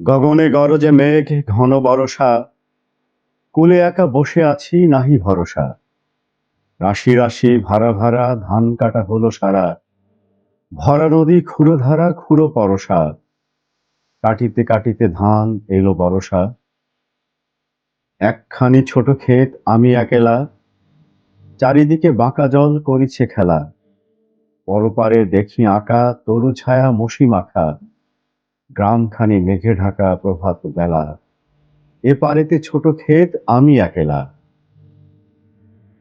গগনে গরজে মেঘ ঘন বরষা, কূলে একা বসে আছি নাহি ভরসা। রাশি রাশি ভাড়া ভাড়া ধান কাটা হলো সারা, ভরা নদী ক্ষুরধারা ক্ষুর পরশা। কাটিতে কাটিতে ধান এলো বরষা। একখানি ছোট ক্ষেত আমি একেলা, চারিদিকে বাঁকা জল করিছে খেলা। পরপারে দেখি আঁকা তরু ছায়া মসি মাখা, গ্রামখানি মেঘে ঢাকা প্রভাত বেলা। এপারেতে ছোট ক্ষেত আমি একেলা,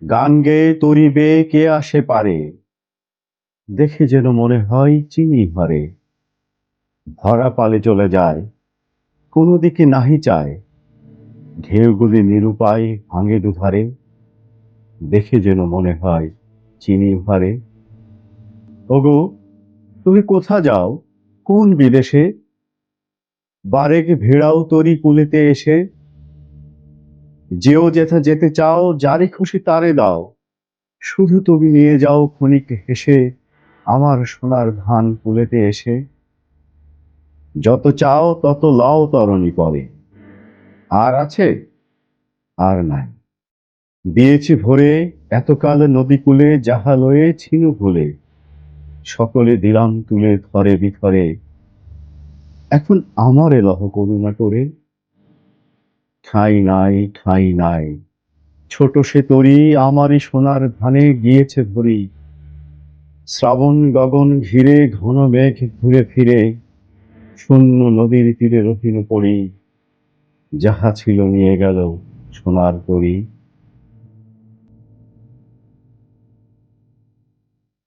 গান গেয়ে তরি বেয়ে কে আসে পারে, দেখে যেন মনে হয় চিনি ভরে। ভরা পালে চলে যায়, কোনো দিকে নাহি চায়, ঢেউগুলি নিরুপায় ভাঙে দুধারে, দেখে যেন মনে হয় চিনি ভরে। ওগো, তুমি কোথা যাও, কোন বিদেশে? বারেক ভেড়াও তরি কুলিতে এসে। যেও যেথা যেতে চাও, যারে খুশি তারে দাও, শুধু তুমি নিয়ে যাও ক্ষণিক হেসে আমার সোনার ধান কুলেতে এসে। যত চাও তত লও তরণী পরে, আর আছে? আর নাই। দিয়েছি ভরে এতকাল নদী কূলে, যাহা লয়ে ছিনু ভুলে, সকলে দিলাম তুলে থরে বিথরে। এখন আমারে লহ করুণা করে। ঠাঁই নাই, ঠাঁই নাই, ছোট সে তরি আমারই সোনার ধানে গিয়েছে ভরি। শ্রাবণ গগন ঘিরে ঘন মেঘ ঘুরে ফিরে, শূন্য নদীর তীরে রহিল পড়ি। যাহা ছিল নিয়ে গেল সোনার তরী।